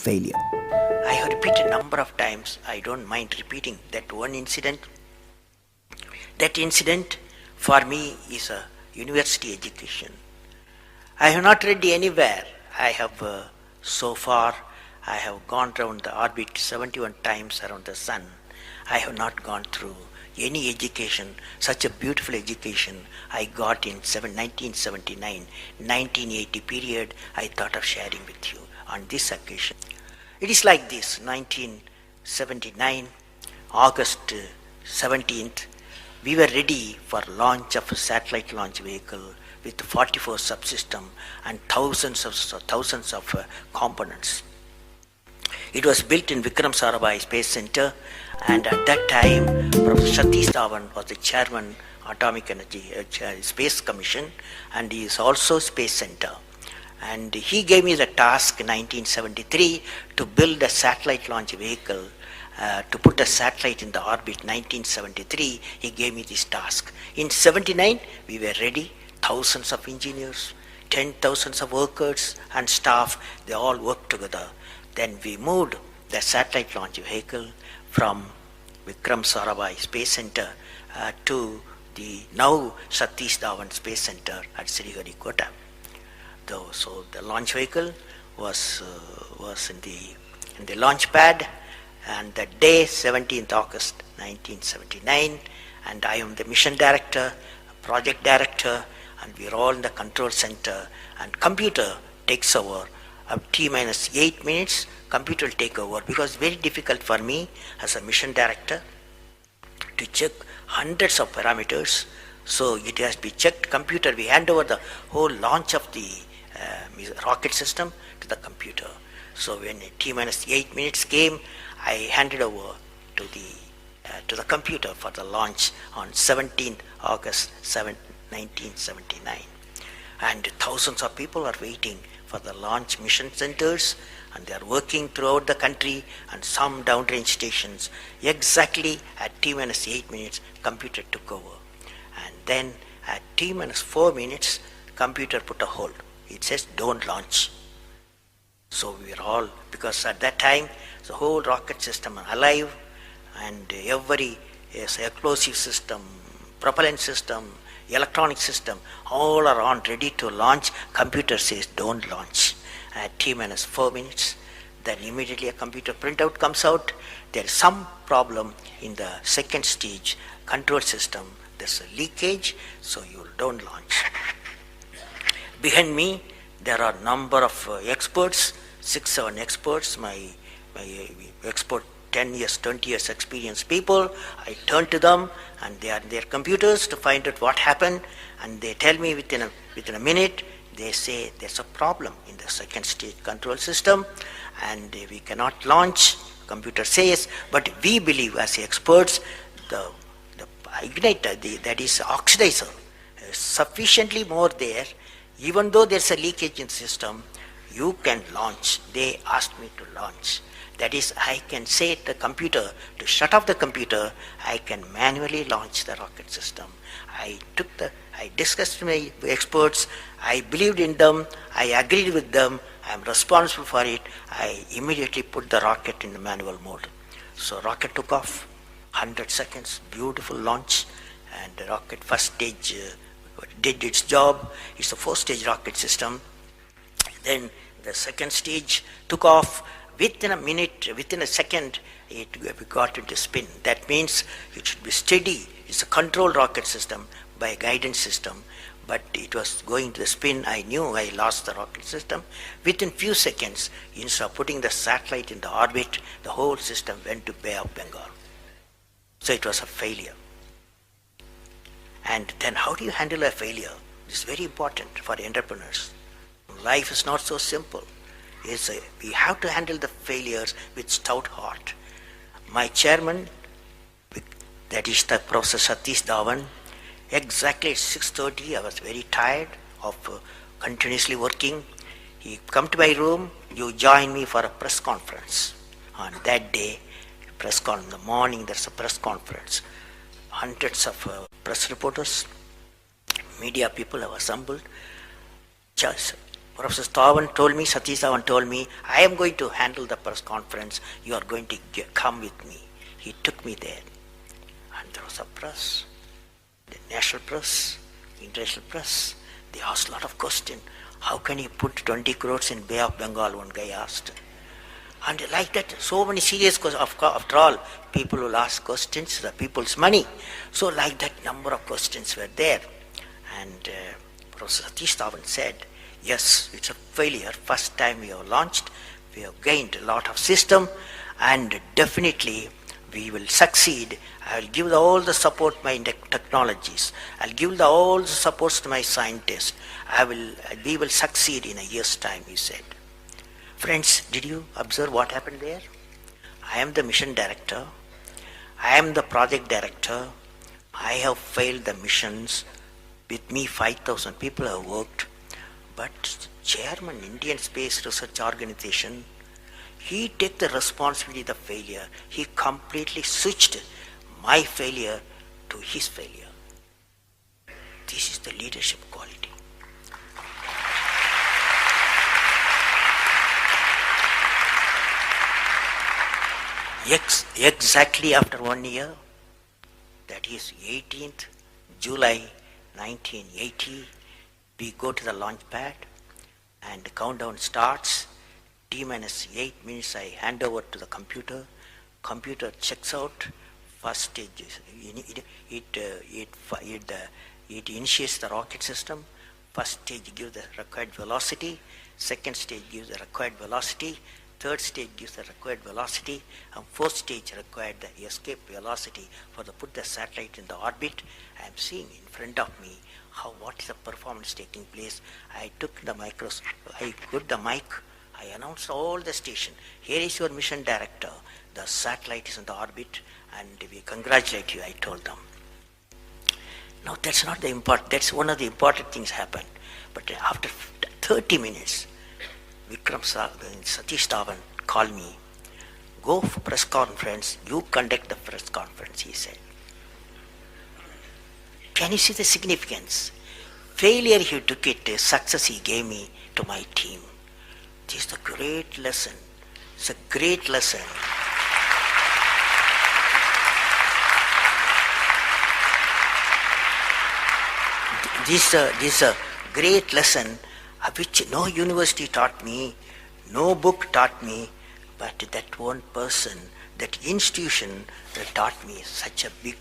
failure? I have repeated a number of times. I don't mind repeating that one incident. That incident for me is a university education. I have not read anywhere. I have so far I have gone around the orbit 71 times around the sun. I have not gone through any education, such a beautiful education I got in 1979, 1980 period. I thought of sharing with you on this occasion. It is like this: 1979, August 17th, we were ready for launch of a satellite launch vehicle with 44 subsystem and thousands of components. It was built in Vikram Sarabhai Space Center, and at that time, Professor Satish Dhawan was the chairman Atomic Energy Space Commission, and he is also Space Center. And he gave me the task in 1973 to build a satellite launch vehicle, to put a satellite in the orbit. 1973, he gave me this task. In 79, we were ready. Thousands of engineers, 10,000 of workers and staff, they all worked together. Then we moved the satellite launch vehicle from Vikram Sarabhai Space Center to the now Satish Dhawan Space Center at Sriharikota. So the launch vehicle was in the launch pad, and the day 17th August 1979, and I am the mission director, project director, and we are all in the control center, and computer takes over. T minus 8 minutes, computer will take over, because it's very difficult for me as a mission director to check hundreds of parameters. So it has to be checked. Computer, we hand over the whole launch of the rocket system to the computer. So when T minus 8 minutes came, I handed over to the computer for the launch on 17th August 1979. And thousands of people are waiting for the launch mission centers, and they are working throughout the country and some downrange stations. Exactly at T minus 8 minutes, computer took over. And then at T minus 4 minutes, computer put a hold. It says don't launch. So we are all, because at that time the whole rocket system alive, and every explosive system, propellant system, electronic system, all are on ready to launch. Computer says don't launch. At T minus 4 minutes, then immediately a computer printout comes out. There is some problem in the second stage control system. There's a leakage, so you don't launch. Behind me, there are number of experts, 6-7 experts, my expert 10 years, 20 years experienced people. I turn to them, and they are in their computers to find out what happened, and they tell me within a minute. They say there's a problem in the second stage control system, and we cannot launch. Computer says, but we believe as experts, the igniter, that is oxidizer, is sufficiently more there. Even though there's a leakage in the system, you can launch. They asked me to launch. That is, I can say to the computer to shut off the computer. I can manually launch the rocket system. I discussed with my experts. I believed in them. I agreed with them. I am responsible for it. I immediately put the rocket in the manual mode. So rocket took off, 100 seconds, beautiful launch, and the rocket first stage did its job. It's a 4-stage rocket system. Then the second stage took off. Within a minute, within a second, we got into spin. That means it should be steady. It's a controlled rocket system by a guidance system, but it was going to the spin. I knew I lost the rocket system. Within few seconds, instead of putting the satellite in the orbit, the whole system went to Bay of Bengal. So it was a failure. And then how do you handle a failure? It's very important for entrepreneurs. Life is not so simple. We have to handle the failures with stout heart. My chairman, that is the Professor Satish Dhawan, exactly at 6:30, I was very tired of continuously working. He come to my room, you join me for a press conference. On that day, in the morning, there's a press conference. Hundreds of press reporters, media people have assembled. Just Professor Satish Dhawan told me, I am going to handle the press conference. You are going to come with me. He took me there. And there was a press, the national press, international press. They asked a lot of questions. How can you put 20 crores in Bay of Bengal? One guy asked. And like that, so many serious questions. After all, people will ask questions, the people's money. So like that, number of questions were there. And Professor Satish Dhawan said, yes, it's a failure. First time we have launched, we have gained a lot of system, and definitely we will succeed. I will give all the support to my technologies. I'll give all the supports to my scientists. We will succeed in a year's time, he said. Friends, did you observe what happened there? I am the mission director. I am the project director. I have failed the missions. With me, 5,000 people have worked. But chairman, Indian Space Research Organization, he took the responsibility of the failure. He completely switched my failure to his failure. This is the leadership quality. Exactly after 1 year, that is 18th July 1980, we go to the launch pad and the countdown starts. T-minus 8 minutes I hand over to the computer. Computer checks out. First stage, it initiates the rocket system. First stage gives the required velocity. Second stage gives the required velocity. Third stage gives the required velocity, and fourth stage required the escape velocity for the put the satellite in the orbit. I am seeing in front of me what is the performance taking place. I took the I put the mic, I announced all the station. Here is your mission director. The satellite is in the orbit, and we congratulate you, I told them. Now that's not the important, that's one of the important things happened. But after 30 minutes, Satish Dhawan called me, go for press conference, you conduct the press conference, he said. Can you see the significance? Failure he took it, success he gave me to my team. This is a great lesson. It's a great lesson. This is a great lesson which no university taught me, no book taught me, but that one person, that institution that taught me such a big